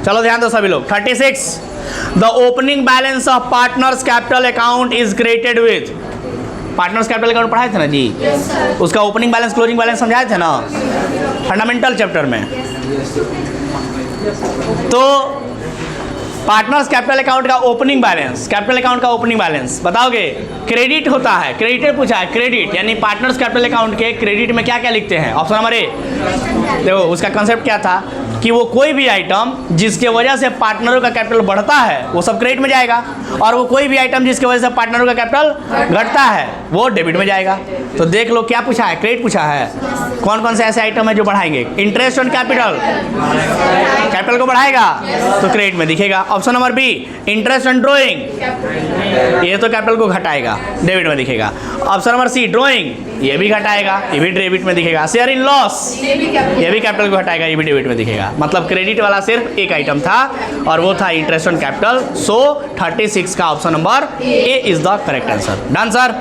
चलो ध्यान दो सभी लोग। 36 the opening balance of partners capital account is created with. Partners capital account पढ़ाए थे ना जी, उसका ओपनिंग बैलेंस क्लोजिंग बैलेंस समझाए थे ना फंडामेंटल चैप्टर में। तो पार्टनर्स कैपिटल अकाउंट का ओपनिंग बैलेंस, कैपिटल अकाउंट का ओपनिंग बैलेंस बताओगे? क्रेडिट होता है, क्रेडिटेड पूछा है, क्रेडिट यानी पार्टनर्स कैपिटल अकाउंट के क्रेडिट में क्या क्या लिखते हैं? ऑप्शन नंबर ए, देखो उसका कंसेप्ट क्या था कि वो कोई भी आइटम जिसके वजह से पार्टनरों का कैपिटल बढ़ता है वो सब क्रेडिट में जाएगा, और वो कोई भी आइटम जिसकी वजह से पार्टनरों का कैपिटल घटता है वो डेबिट में जाएगा। तो देख लो क्या पूछा है, क्रेडिट पूछा है। कौन कौन से ऐसे आइटम है जो बढ़ाएंगे? इंटरेस्ट ऑन कैपिटल, कैपिटल को बढ़ाएगा तो क्रेडिट में दिखेगा। Option number B, interest on drawing, ये तो कैपिटल को घटाएगा, डेबिट में दिखेगा। ऑप्शन नंबर सी, ड्रॉइंग, ये भी घटाएगा, ये भी डेबिट में दिखेगा। शेयर इन लॉस, ये भी कैपिटल को घटाएगा, ये भी डेबिट में दिखेगा। मतलब क्रेडिट वाला सिर्फ एक आइटम था और वो था इंटरेस्ट ऑन कैपिटल। सो 36 का option number A is the correct answer. Done sir.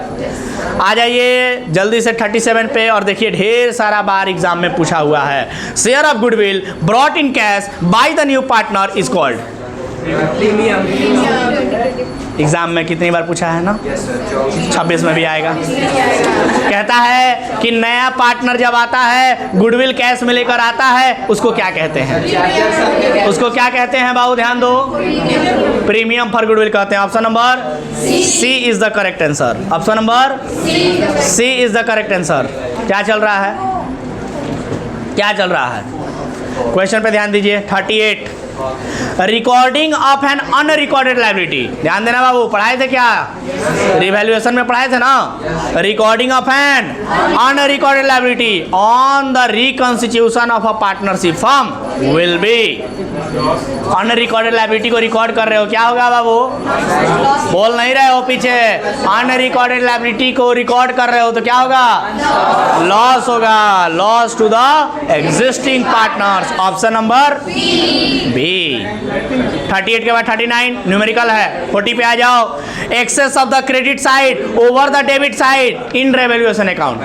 आ जाइए जल्दी से 37 पे और देखिए ढेर सारा बार एग्जाम में पूछा हुआ है। Share of goodwill brought in cash by the new partner is called. Exam में कितनी बार पूछा है ना? 26 में भी आएगा। कहता है कि नया पार्टनर जब आता है गुडविल कैश में लेकर आता है उसको क्या कहते हैं? उसको क्या कहते हैं बाबू? ध्यान दो, प्रीमियम फॉर गुडविल कहते हैं। Option number C is the correct answer. Option number C is the correct answer. क्या चल रहा है? क्या चल रहा है? क्वेश्चन पे ध्यान दीजिए। 38 recording of an unrecorded liability. ध्यान देना बाबू, पढ़ाए थे क्या? रिवैल्यूएशन में पढ़ाए थे ना? Recording of an unrecorded liability on the reconstitution of a partnership firm will be. Unrecorded liability को रिकॉर्ड कर रहे हो, क्या होगा बाबू? बोल नहीं रहे हो पीछे। अनरिकॉर्डेड लायबिलिटी को रिकॉर्ड कर रहे हो तो क्या होगा? लॉस होगा, loss to the existing partners. Option number B. 38 के बाद 39 न्यूमेरिकल है। 40 पे आ जाओ। Excess of the credit side over the debit side in revaluation account.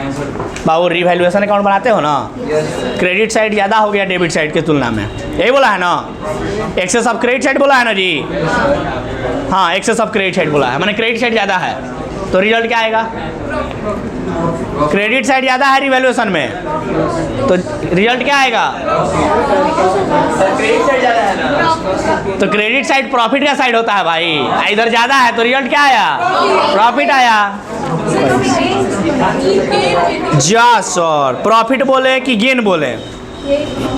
बाबू रिवैल्यूएशन अकाउंट बनाते हो ना, क्रेडिट साइड ज़्यादा हो गया डेबिट साइड की तुलना में, यही बोला है ना? एक्सेस ऑफ क्रेडिट साइड बोला है ना जी? हाँ, एक्सेस ऑफ क्रेडिट साइड बोला है, माने क्रेडिट साइड ज़्यादा है तो रिजल्ट क्या आएगा? क्रेडिट साइड ज़्यादा है रिवैल्यूएशन में तो रिजल्ट क्या आएगा? तो क्रेडिट साइड प्रॉफिट का साइड होता है भाई, इधर ज़्यादा है तो रिजल्ट क्या आया? प्रॉफिट आया। जा सर, प्रॉफिट बोले कि गेन बोले?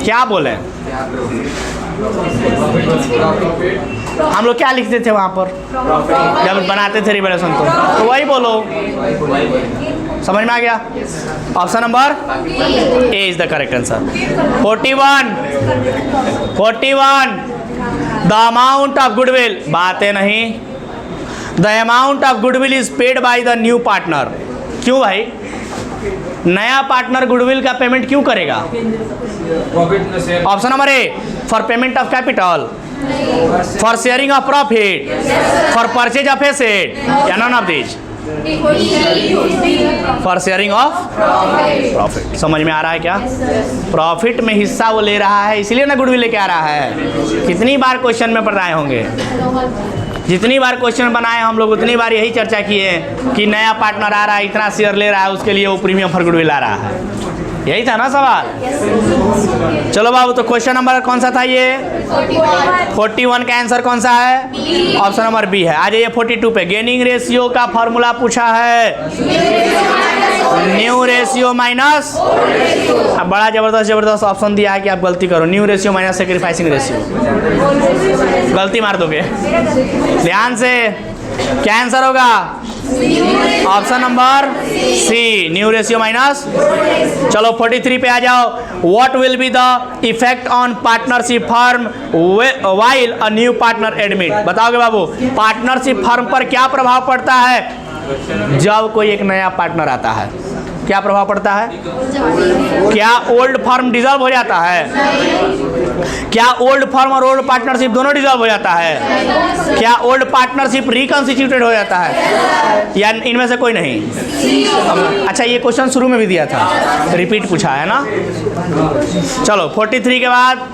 क्या बोले? हम लोग क्या लिखते थे वहाँ पर जब बनाते थे रिवैल्यूएशन? तो वही बोलो। समझ में आ गया? Option number A is the correct answer. 41 the amount of goodwill, बातें नहीं। The amount of goodwill is paid by the new partner. क्यों भाई? नया पार्टनर गुडविल का पेमेंट क्यों करेगा? Option number A, for payment of capital, for sharing of profit, for purchase of asset, या none of this? For sharing of profit. समझ में आ रहा है क्या? प्रॉफिट में हिस्सा वो ले रहा है, इसलिए ना गुडविल लेके आ रहा है। कितनी बार क्वेश्चन में पढ़ाए होंगे, जितनी बार क्वेश्चन बनाए हम लोग उतनी बार यही चर्चा किए कि नया पार्टनर आ रहा है, इतना शेयर ले रहा है, उसके लिए वो प्रीमियम फॉर गुडविल आ रहा है। यही था ना सवाल? चलो बाबू, तो क्वेश्चन नंबर कौन सा था ये? 41 का आंसर कौन सा है? ऑप्शन नंबर बी है। आ जाइए 42 पे। गेनिंग रेशियो का फॉर्मूला पूछा है, न्यू रेशियो माइनस। अब बड़ा जबरदस्त ऑप्शन दिया है कि आप गलती करो, new ratio minus sacrificing ratio. गलती मार दोगे। ध्यान से, क्या आंसर होगा? Option number C, new ratio minus. चलो 43 पे आ जाओ। What will be the effect on partnership firm while a new partner admit? बताओगे बाबू, पार्टनरशिप फर्म पर क्या प्रभाव पड़ता है जब कोई एक नया पार्टनर आता है? क्या प्रभाव पड़ता है? क्या ओल्ड फर्म डिसॉल्व हो जाता है? क्या ओल्ड फर्म और ओल्ड पार्टनरशिप दोनों डिसॉल्व हो जाता है? क्या ओल्ड पार्टनरशिप रिकंस्टिट्यूटेड हो जाता है, या इनमें से कोई नहीं? अच्छा, ये क्वेश्चन शुरू में भी दिया था, रिपीट पूछा है ना? चलो 43 के बाद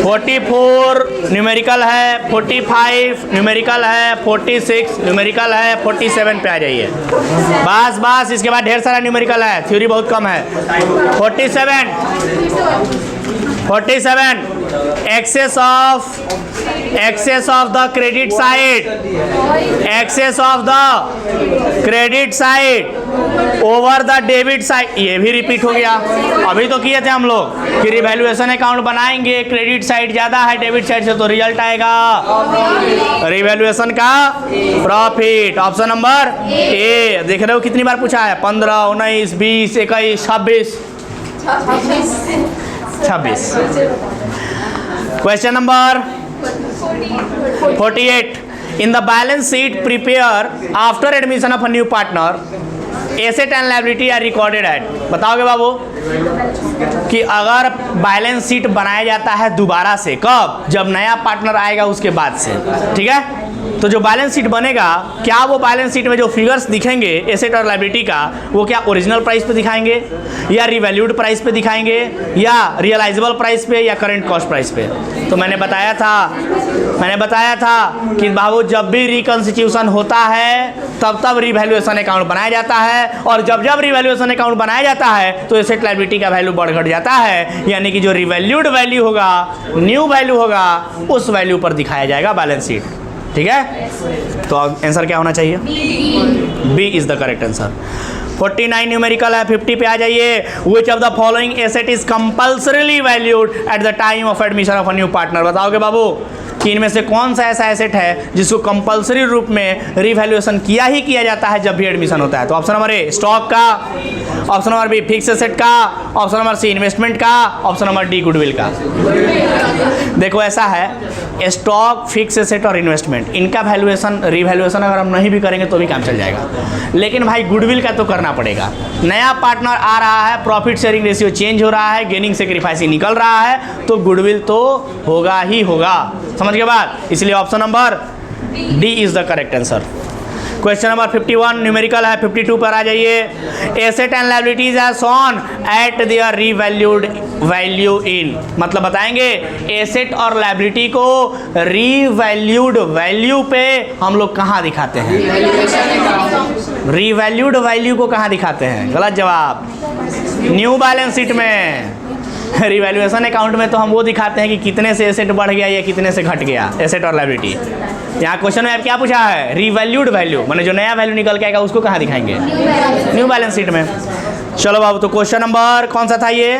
44 न्यूमेरिकल है, 45 न्यूमेरिकल है, 46 न्यूमेरिकल है, 47 पे आ जाइए। बस इसके बाद ढेर सारा न्यूमेरिकल है, थ्योरी बहुत कम है। 47 excess of the credit side over the debit side, ये भी रिपीट हो गया। अभी तो किए थे हम लोग कि रिवैल्यूएशन अकाउंट बनाएंगे, क्रेडिट साइड ज्यादा है डेबिट साइड से, तो रिजल्ट आएगा रिवैल्यूएशन का प्रॉफिट। ऑप्शन नंबर ए। देख रहे हो कितनी बार पूछा है? 15, 19, 20, 21, 26। Question number 48। In the balance sheet prepare after admission of a new partner, asset and liability are recorded at। बताओगे बाबू कि अगर बैलेंस शीट बनाया जाता है दोबारा से, कब? जब नया पार्टनर आएगा उसके बाद से, ठीक है? तो जो बैलेंस शीट बनेगा, क्या वो बैलेंस शीट में जो फिगर्स दिखेंगे एसेट और लायबिलिटी का, वो क्या ओरिजिनल प्राइस पे दिखाएंगे, या रिवैल्यूड प्राइस पे दिखाएंगे, या रियलाइजेबल प्राइस पे, या करंट कॉस्ट प्राइस पे? तो मैंने बताया था कि बाबू जब भी रिकंस्टिट्यूशन होता है तब रिवैल्यूएशन अकाउंट बनाया जाता है, और जब रिवैल्यूएशन अकाउंट बनाया जाता है तो एसेट लायबिलिटी का वैल्यू बढ़ घट जाता है, यानी कि जो रिवैल्यूड वैल्यू होगा, न्यू वैल्यू होगा, उस वैल्यू पर दिखाया जाएगा बैलेंस शीट। ठीक है? तो आंसर क्या होना चाहिए? B is the correct answer. 49 numerical है, 50 पे आ जाइए। Which of the following asset is compulsorily valued at the time of admission of a new partner? बताओगे बाबू कि इनमें से कौन सा ऐसा एसेट है जिसको कंपल्सरी रूप में रिवैल्यूएशन किया जाता है जब भी एडमिशन होता है? तो ऑप्शन नंबर ए स्टॉक का, option number B fix asset का, ऑप्शन नंबर सी इन्वेस्टमेंट का, ऑप्शन नंबर डी गुडविल का। देखो ऐसा है, स्टॉक, फिक्स एसेट और इन्वेस्टमेंट, इनका वैल्यूएशन रिवैल्यूएशन अगर हम नहीं भी करेंगे तो भी काम चल जाएगा, लेकिन भाई गुडविल का तो करना पड़ेगा। नया पार्टनर आ रहा है, प्रॉफिट शेयरिंग रेशियो चेंज हो रहा है, गेनिंग सेक्रीफाइसिंग निकल रहा है, तो गुडविल तो होगा ही होगा। समझ के बाद, इसलिए option number D is the correct answer. Question number 51 numerical है, 52 पर आ जाइए। Asset and liabilities are shown at their revalued value in, मतलब बताएंगे एसेट और लायबिलिटी को रीवैल्यूड वैल्यू पे हम लोग कहाँ दिखाते हैं? रीवैल्यूड वैल्यू को कहाँ दिखाते हैं? गलत जवाब, न्यू बैलेंस शीट में। रिवैल्यूएशन अकाउंट में तो हम वो दिखाते हैं कि कितने से एसेट बढ़ गया या कितने से घट गया, एसेट और लायबिलिटी। यहाँ क्वेश्चन में आप क्या पूछा है? रिवैल्यूड वैल्यू, माने जो नया वैल्यू निकल के आएगा उसको कहाँ दिखाएंगे? न्यू बैलेंस शीट में। चलो बाबू, तो क्वेश्चन नंबर कौन सा था ये?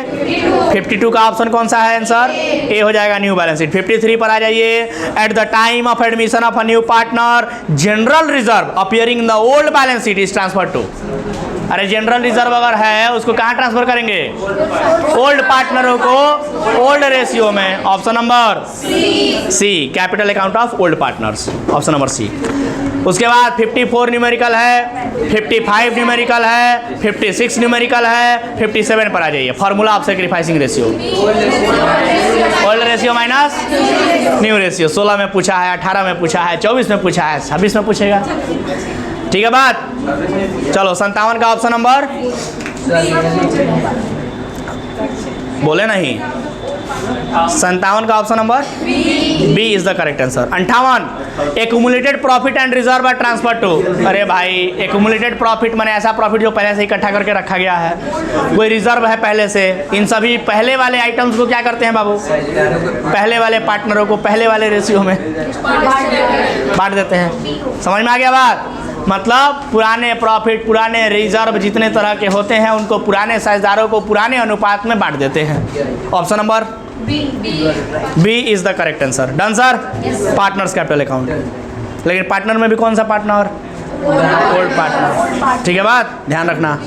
52 का ऑप्शन कौन सा है आंसर? ए हो जाएगा, न्यू बैलेंस शीट। 53 पर आ जाइए। At the time of admission of a new partner, general reserve appearing in the old balance sheet is transfer to. अरे जनरल रिजर्व अगर है उसको कहाँ ट्रांसफर करेंगे? ओल्ड पार्टनरों को ओल्ड रेशियो में। Option number C, capital account of old partners, option number C. उसके बाद 54 न्यूमेरिकल है, 55 न्यूमेरिकल है, 56 न्यूमेरिकल है, 57 पर आ जाइए। Formula of sacrificing ratio, old ratio minus new ratio. 16 में पूछा है, 18 में पूछा है, 24 में पूछा है, 26 में पूछेगा। ठीक है बात? चलो 57 का ऑप्शन नंबर बोले नहीं, 57 का option number B is the correct answer. 58 accumulated profit and reserve are transfer to. अरे भाई, एक्यूमुलेटेड प्रॉफिट माने ऐसा प्रॉफिट जो पहले से इकट्ठा करके रखा गया है, कोई रिजर्व है पहले से। इन सभी पहले वाले आइटम्स को क्या करते हैं बाबू? पहले वाले पार्टनरों को पहले वाले रेशियो में बांट देते हैं। समझ में आ गया बात? मतलब पुराने प्रॉफिट, पुराने रिजर्व जितने तरह के होते हैं उनको पुराने साझेदारों को पुराने अनुपात में बांट देते हैं। Option number B is the correct answer. Done sir? Partners capital account, लेकिन पार्टनर में भी कौन सा पार्टनर? Old partner. ठीक है बात, ध्यान रखना।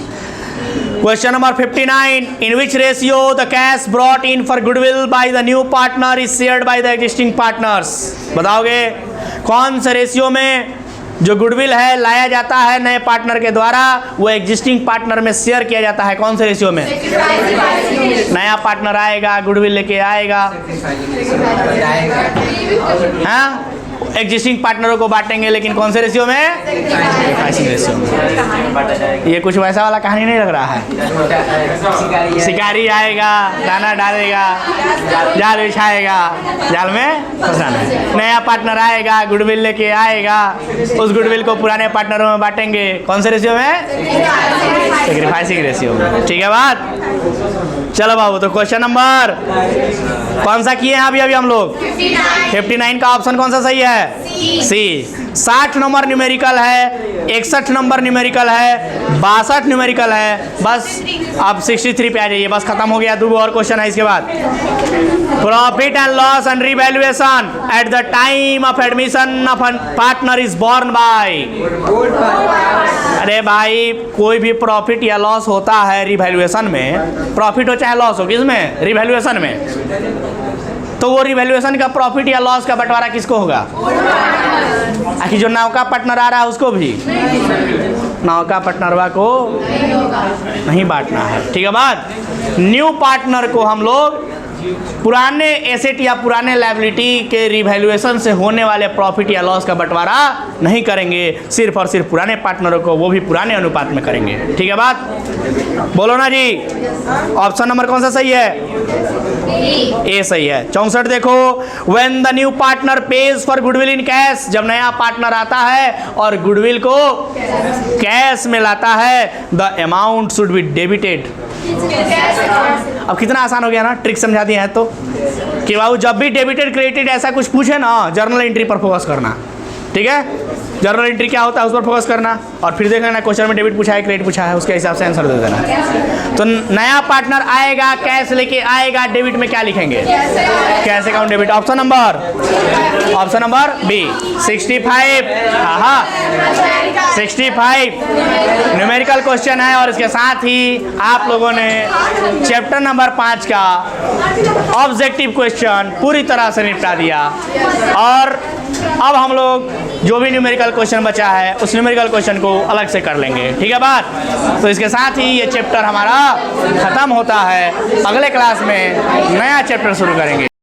Question number 59 in which ratio the cash brought in for goodwill bye the new partner is shared by the existing partners? बताओगे कौन से रेशियो में जो गुडविल है लाया जाता है नए पार्टनर के द्वारा, वो एग्जिस्टिंग पार्टनर में शेयर किया जाता है? कौन से रेशियो में? नया पार्टनर आएगा, गुडविल लेके आएगा, हाँ, एग्जिस्टिंग पार्टनरों को बांटेंगे, लेकिन कौन से रेशियो में? सेक्रीफाइसिंग रेशियो में। ये कुछ वैसा वाला कहानी नहीं लग रहा है। शिकारी आएगा, दाना डालेगा, जाल बिछाएगा, जाल में फंसाना है। नया पार्टनर आएगा, गुडविल लेके आएगा, उस गुडविल को पुराने पार्टनरों में बांटेंगे, कौन से रेशियो में? सेक्रीफाइसिंग रेशियो में। ठीक है बात? चलो बाबू, तो क्वेश्चन नंबर कौन सा किए हैं अभी हम लोग? 59 का ऑप्शन कौन सा सही है? सी। 60 नंबर न्यूमेरिकल है, 61 नंबर न्यूमेरिकल है, 62 न्यूमेरिकल है। बस अब 63 पे आ जाइए, बस खत्म हो गया। 2 और क्वेश्चन है इसके बाद। Profit and loss and revaluation at the time of admission of partner is borne by. अरे भाई, कोई भी प्रॉफिट या लॉस होता है रिवैल्यूएशन में, प्रॉफिट हो चाहे लॉस हो, किसमें? रिवैल्यूएशन में। तो वो रिवैल्यूएशन का प्रॉफिट या लॉस का बंटवारा किसको होगा? आखिर जो नौका पार्टनर आ रहा है उसको भी, नौका पार्टनरवा को नहीं बांटना है। ठीक है बात? न्यू पार्टनर को हम लोग पुराने एसेट या पुराने लायबिलिटी के रिवैल्यूएशन से होने वाले प्रॉफिट या लॉस का बंटवारा नहीं करेंगे, सिर्फ और सिर्फ पुराने पार्टनरों को, वो भी पुराने अनुपात में करेंगे। ठीक है बात? बोलो ना जी। ऑप्शन नंबर कौन सा सही है? ए सही है। 64 देखो, when the new partner page for goodwill in cash, जब नया पार्टनर आता है और गुडविल को कैश में लाता है, the amount should be debited. अब कितना आसान हो गया ना, ट्रिक समझा दिया है तो कि बाबू जब भी डेबिटेड क्रेडिटेड ऐसा कुछ पूछे ना, जर्नल एंट्री पर फोकस करना। ठीक है? जर्नल एंट्री क्या होता है उस पर फोकस करना, और फिर देख लेना क्वेश्चन में डेबिट पूछा है क्रेडिट पूछा है, उसके हिसाब से आंसर दे देना। तो नया पार्टनर आएगा, कैश लेके आएगा, डेबिट में क्या लिखेंगे? Cash account debit. Option number B 65। हाँ 65 न्यूमेरिकल क्वेश्चन है, और इसके साथ ही आप लोगों ने चैप्टर नंबर 5 का ऑब्जेक्टिव क्वेश्चन पूरी तरह से निपटा दिया। और अब हम लोग जो भी न्यूमेरिकल क्वेश्चन बचा है उस न्यूमेरिकल क्वेश्चन को अलग से कर लेंगे। ठीक है बात? तो इसके साथ ही ये चैप्टर हमारा खत्म होता है। अगले क्लास में नया चैप्टर शुरू करेंगे।